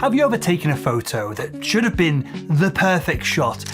Have you ever taken a photo that should have been the perfect shot,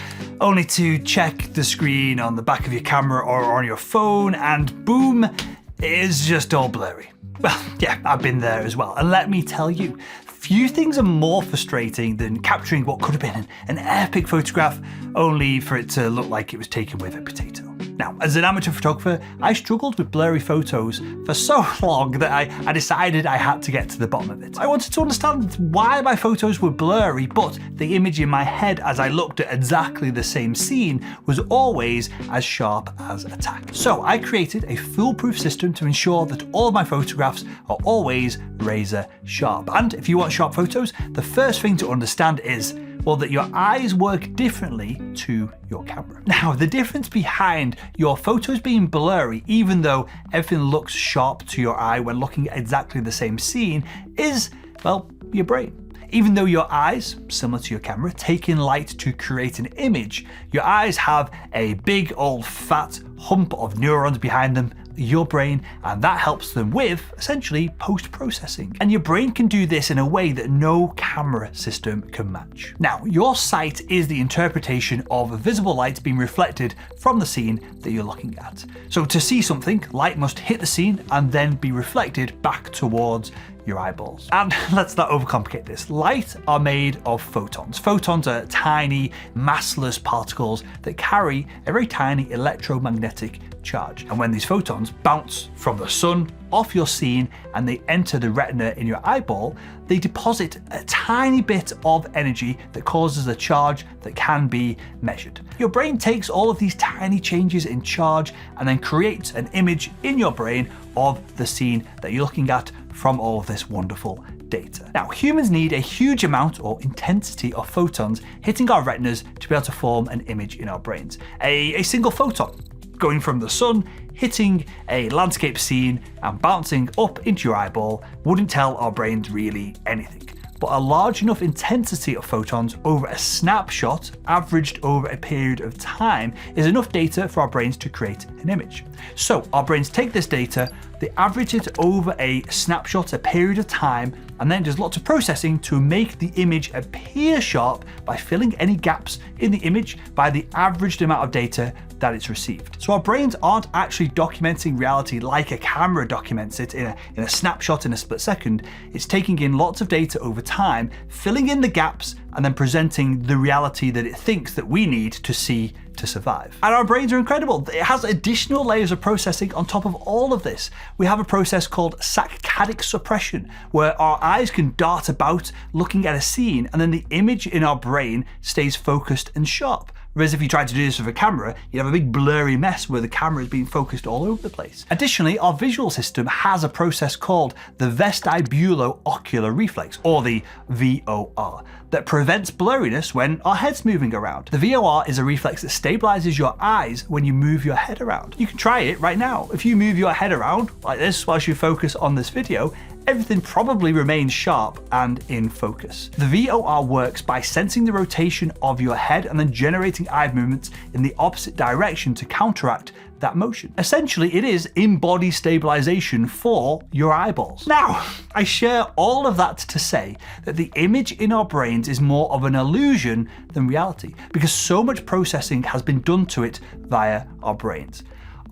only to check the screen on the back of your camera or on your phone and boom, it is just all blurry? Well, yeah, I've been there as well. And let me tell you, few things are more frustrating than capturing what could have been an epic photograph, only for it to look like it was taken with a potato. Now, as an amateur photographer, I struggled with blurry photos for so long that I decided I had to get to the bottom of it. I wanted to understand why my photos were blurry, but the image in my head as I looked at exactly the same scene was always as sharp as a tack. So I created a foolproof system to ensure that all of my photographs are always razor sharp. And if you want sharp photos, the first thing to understand is, well, that your eyes work differently to your camera. Now, the difference behind your photos being blurry, even though everything looks sharp to your eye when looking at exactly the same scene, is, well, your brain. Even though your eyes, similar to your camera, take in light to create an image, your eyes have a big old fat hump of neurons behind them, your brain, and that helps them with, essentially, post-processing. And your brain can do this in a way that no camera system can match. Now, your sight is the interpretation of visible light being reflected from the scene that you're looking at. So to see something, light must hit the scene and then be reflected back towards your eyeballs. And let's not overcomplicate this. Light are made of photons. Photons are tiny, massless particles that carry a very tiny electromagnetic charge. And when these photons bounce from the sun off your scene and they enter the retina in your eyeball, they deposit a tiny bit of energy that causes a charge that can be measured. Your brain takes all of these tiny changes in charge and then creates an image in your brain of the scene that you're looking at from all of this wonderful data. Now, humans need a huge amount or intensity of photons hitting our retinas to be able to form an image in our brains. A single photon going from the sun, hitting a landscape scene and bouncing up into your eyeball wouldn't tell our brains really anything. But a large enough intensity of photons over a snapshot, averaged over a period of time, is enough data for our brains to create an image. So our brains take this data, they average it over a snapshot, a period of time, and then does lots of processing to make the image appear sharp by filling any gaps in the image by the averaged amount of data that it's received. So our brains aren't actually documenting reality like a camera documents it in a snapshot in a split second. It's taking in lots of data over time, filling in the gaps, and then presenting the reality that it thinks that we need to see to survive. And our brains are incredible. It has additional layers of processing on top of all of this. We have a process called saccadic suppression, where our eyes can dart about looking at a scene and then the image in our brain stays focused and sharp. Whereas if you tried to do this with a camera, you'd have a big blurry mess where the camera is being focused all over the place. Additionally, our visual system has a process called the vestibulo-ocular reflex, or the VOR, that prevents blurriness when our head's moving around. The VOR is a reflex that stabilizes your eyes when you move your head around. You can try it right now. If you move your head around like this whilst you focus on this video, everything probably remains sharp and in focus. The VOR works by sensing the rotation of your head and then generating eye movements in the opposite direction to counteract that motion. Essentially, it is in-body stabilization for your eyeballs. Now, I share all of that to say that the image in our brains is more of an illusion than reality, because so much processing has been done to it via our brains.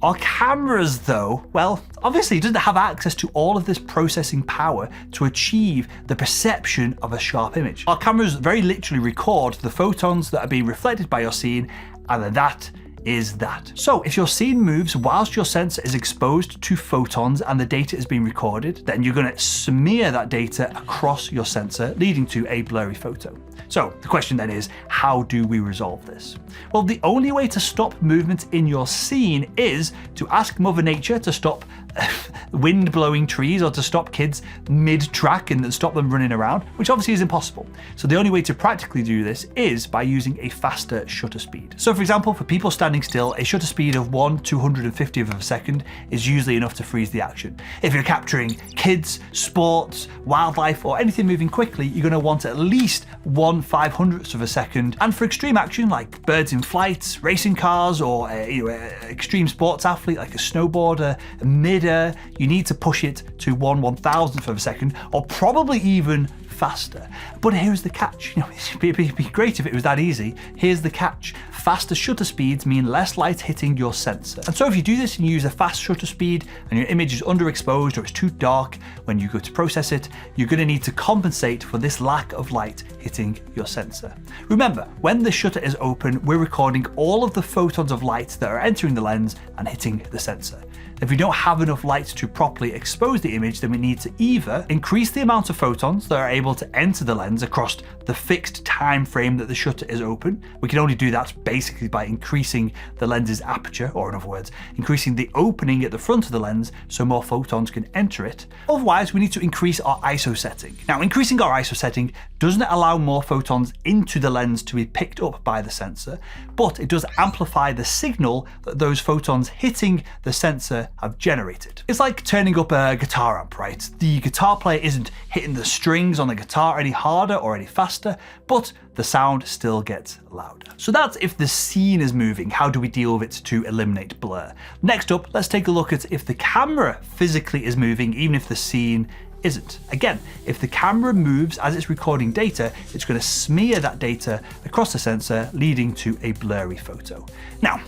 Our cameras, though, well, obviously doesn't have access to all of this processing power to achieve the perception of a sharp image. Our cameras very literally record the photons that are being reflected by your scene, and then that is that. So if your scene moves whilst your sensor is exposed to photons and the data is being recorded, then you're going to smear that data across your sensor, leading to a blurry photo. So the question then is, how do we resolve this? Well, the only way to stop movement in your scene is to ask Mother Nature to stop wind blowing trees or to stop kids mid-track and stop them running around, which obviously is impossible. So the only way to practically do this is by using a faster shutter speed. So for example, for people standing still, a shutter speed of 1/250th of a second is usually enough to freeze the action. If you're capturing kids, sports, wildlife, or anything moving quickly, you're going to want at least 1/500th of a second. And for extreme action like birds in flight, racing cars, or an extreme sports athlete like a snowboarder, a you need to push it to 1/1000th of a second, or probably even faster. But here's the catch. It'd be great if it was that easy. Here's the catch. Faster shutter speeds mean less light hitting your sensor. And so if you do this and you use a fast shutter speed and your image is underexposed or it's too dark when you go to process it, you're going to need to compensate for this lack of light hitting your sensor. Remember, when the shutter is open, we're recording all of the photons of light that are entering the lens and hitting the sensor. If we don't have enough light to properly expose the image, then we need to either increase the amount of photons that are able to enter the lens across the fixed time frame that the shutter is open. We can only do that basically by increasing the lens's aperture, or in other words, increasing the opening at the front of the lens so more photons can enter it. Otherwise, we need to increase our ISO setting. Now, increasing our ISO setting doesn't allow more photons into the lens to be picked up by the sensor, but it does amplify the signal that those photons hitting the sensor have generated. It's like turning up a guitar amp, right? The guitar player isn't hitting the strings on the guitar any harder or any faster, but the sound still gets louder. So that's if the scene is moving. How do we deal with it to eliminate blur? Next up, let's take a look at if the camera physically is moving, even if the scene isn't. Again, if the camera moves as it's recording data, it's going to smear that data across the sensor, leading to a blurry photo. Now,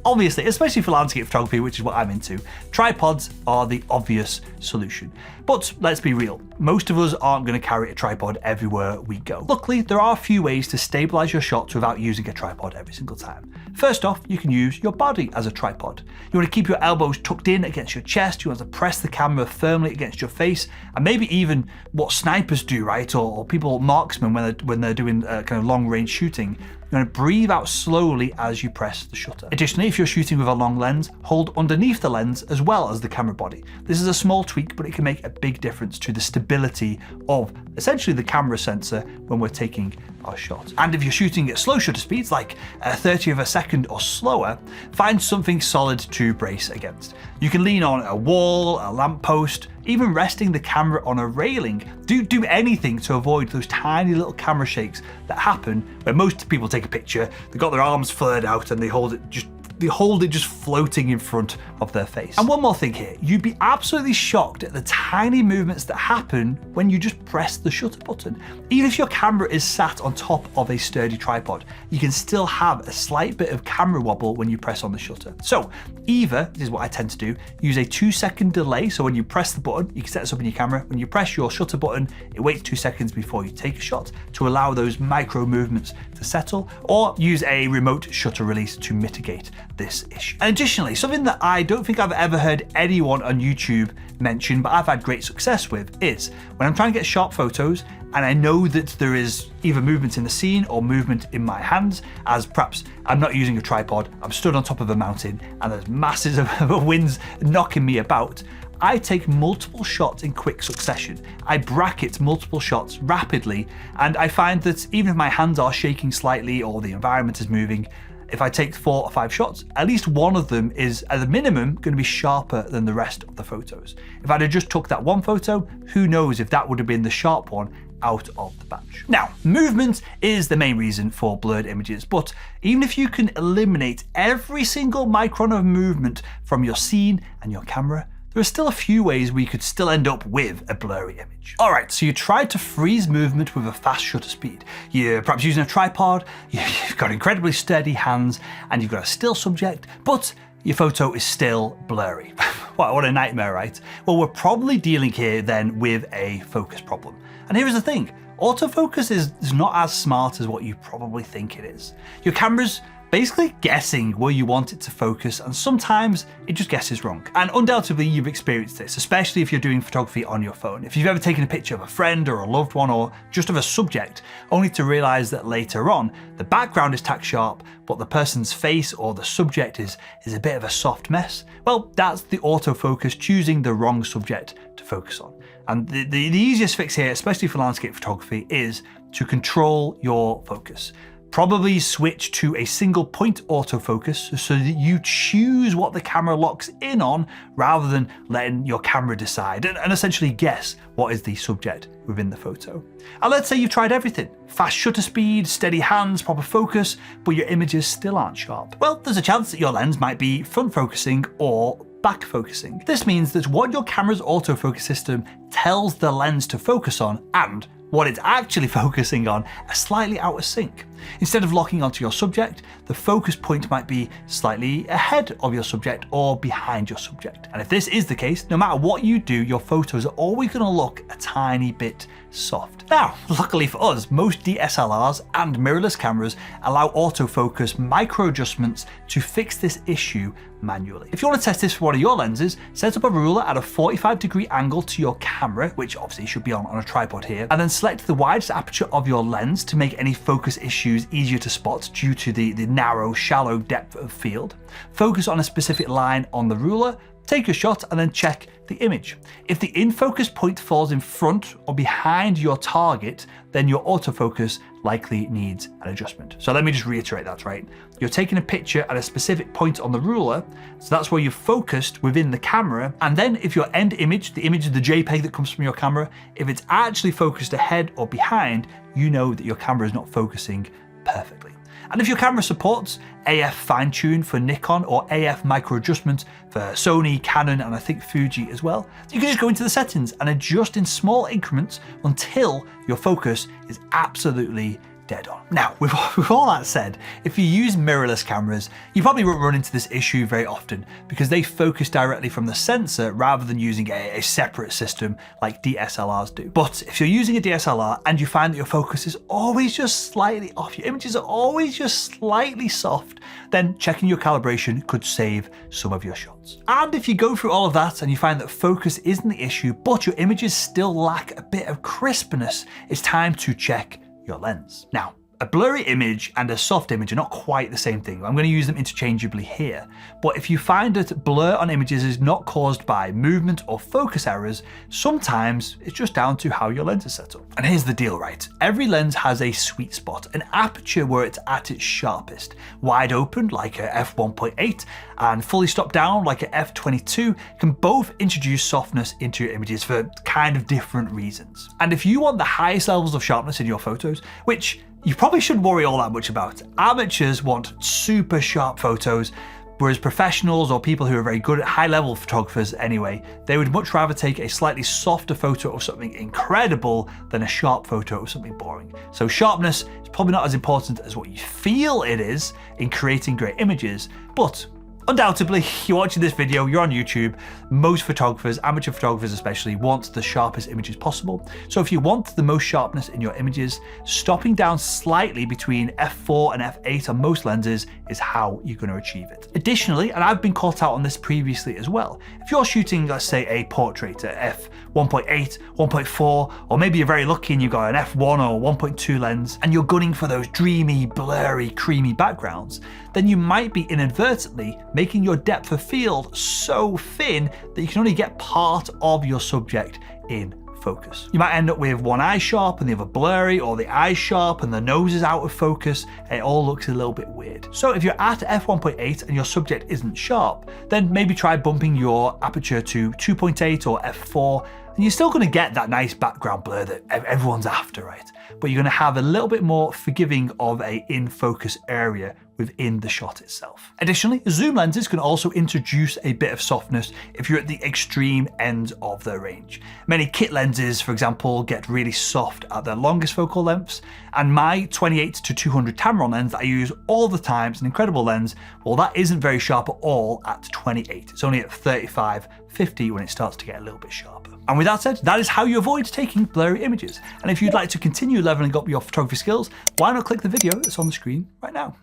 obviously, especially for landscape photography, which is what I'm into, tripods are the obvious solution. But let's be real, most of us aren't going to carry a tripod everywhere we go. Luckily, there are a few ways to stabilize your shots without using a tripod every single time. First off, you can use your body as a tripod. You want to keep your elbows tucked in against your chest, you want to press the camera firmly against your face, and maybe even what snipers do, right? Or people, marksmen, when they're doing kind of long range shooting, you're going to breathe out slowly as you press the shutter. Additionally, if you're shooting with a long lens, hold underneath the lens as well as the camera body. This is a small tweak, but it can make a big difference to the stability of essentially the camera sensor when we're taking our shot. And if you're shooting at slow shutter speeds, like 30 of a second or slower, find something solid to brace against. You can lean on a wall, a lamppost, even resting the camera on a railing. Do anything to avoid those tiny little camera shakes that happen when most people take a picture, they've got their arms flared out and they hold it just floating in front of their face. And one more thing here, you'd be absolutely shocked at the tiny movements that happen when you just press the shutter button. Even if your camera is sat on top of a sturdy tripod, you can still have a slight bit of camera wobble when you press on the shutter. So either, this is what I tend to do, use a 2-second delay. So when you press the button, you can set this up in your camera. When you press your shutter button, it waits 2 seconds before you take a shot to allow those micro movements to settle, or use a remote shutter release to mitigate this issue. And additionally, something that I don't think I've ever heard anyone on YouTube mention, but I've had great success with, is when I'm trying to get sharp photos and I know that there is either movement in the scene or movement in my hands, as perhaps I'm not using a tripod, I'm stood on top of a mountain and there's masses of winds knocking me about, I take multiple shots in quick succession. I bracket multiple shots rapidly, and I find that even if my hands are shaking slightly or the environment is moving, if I take 4 or 5 shots, at least one of them is, at the minimum, going to be sharper than the rest of the photos. If I'd have just took that one photo, who knows if that would have been the sharp one out of the batch. Now, movement is the main reason for blurred images, but even if you can eliminate every single micron of movement from your scene and your camera, there are still a few ways we could still end up with a blurry image. All right, so you tried to freeze movement with a fast shutter speed. You're perhaps using a tripod, you've got incredibly sturdy hands, and you've got a still subject, but your photo is still blurry. What a nightmare, right? Well, we're probably dealing here then with a focus problem. And here's the thing, autofocus is not as smart as what you probably think it is. Your camera's basically guessing where you want it to focus, and sometimes it just guesses wrong. And undoubtedly you've experienced this, especially if you're doing photography on your phone. If you've ever taken a picture of a friend or a loved one or just of a subject, only to realize that later on the background is tack sharp, but the person's face or the subject is a bit of a soft mess, well, that's the autofocus choosing the wrong subject to focus on. And the easiest fix here, especially for landscape photography, is to control your focus. Probably switch to a single point autofocus so that you choose what the camera locks in on rather than letting your camera decide and essentially guess what is the subject within the photo. And let's say you've tried everything, fast shutter speed, steady hands, proper focus, but your images still aren't sharp. Well, there's a chance that your lens might be front focusing or back focusing. This means that what your camera's autofocus system tells the lens to focus on and what it's actually focusing on are slightly out of sync. Instead of locking onto your subject, the focus point might be slightly ahead of your subject or behind your subject. And if this is the case, no matter what you do, your photos are always going to look a tiny bit soft. Now, luckily for us, most DSLRs and mirrorless cameras allow autofocus micro adjustments to fix this issue manually. If you want to test this for one of your lenses, set up a ruler at a 45-degree angle to your camera, which obviously should be on a tripod here, and then select the widest aperture of your lens to make any focus issues easier to spot due to the narrow, shallow depth of field. Focus on a specific line on the ruler, take a shot, and then check the image. If the in-focus point falls in front or behind your target, then your autofocus likely needs an adjustment. So let me just reiterate that, right? You're taking a picture at a specific point on the ruler, so that's where you're focused within the camera, and then if your end image, the image of the JPEG that comes from your camera, if it's actually focused ahead or behind, you know that your camera is not focusing perfectly. And if your camera supports AF fine-tune for Nikon or AF micro adjustment for Sony, Canon, and I think Fuji as well, you can just go into the settings and adjust in small increments until your focus is absolutely dead on. Now, with all that said, if you use mirrorless cameras, you probably won't run into this issue very often because they focus directly from the sensor rather than using a separate system like DSLRs do. But if you're using a DSLR and you find that your focus is always just slightly off, your images are always just slightly soft, then checking your calibration could save some of your shots. And if you go through all of that and you find that focus isn't the issue, but your images still lack a bit of crispness, it's time to check your lens. Now, a blurry image and a soft image are not quite the same thing. I'm going to use them interchangeably here. But if you find that blur on images is not caused by movement or focus errors, sometimes it's just down to how your lens is set up. And here's the deal, right? Every lens has a sweet spot, an aperture where it's at its sharpest. Wide open, like a f1.8, and fully stopped down, like a f22, can both introduce softness into your images for kind of different reasons. And if you want the highest levels of sharpness in your photos, which you probably shouldn't worry all that much about. Amateurs want super sharp photos, whereas professionals or people who are very good at high-level photographers anyway, they would much rather take a slightly softer photo of something incredible than a sharp photo of something boring. So sharpness is probably not as important as what you feel it is in creating great images, but undoubtedly, you're watching this video, you're on YouTube, most photographers, amateur photographers especially, want the sharpest images possible. So if you want the most sharpness in your images, stopping down slightly between f4 and f8 on most lenses is how you're going to achieve it. Additionally, and I've been caught out on this previously as well, if you're shooting, let's say, a portrait at f1.8, 1.4, or maybe you're very lucky and you've got an f1 or 1.2 lens, and you're gunning for those dreamy, blurry, creamy backgrounds, then you might be inadvertently making your depth of field so thin that you can only get part of your subject in focus. You might end up with one eye sharp and the other blurry, or the eye sharp and the nose is out of focus. It all looks a little bit weird. So if you're at f1.8 and your subject isn't sharp, then maybe try bumping your aperture to 2.8 or f4, and you're still going to get that nice background blur that everyone's after, right? But you're going to have a little bit more forgiving of a in-focus area within the shot itself. Additionally, zoom lenses can also introduce a bit of softness if you're at the extreme end of their range. Many kit lenses, for example, get really soft at their longest focal lengths, and my 28 to 200 Tamron lens that I use all the time, it's an incredible lens, well, that isn't very sharp at all at 28. It's only at 35, 50 when it starts to get a little bit sharper. And with that said, that is how you avoid taking blurry images. And if you'd like to continue leveling up your photography skills, why not click the video that's on the screen right now?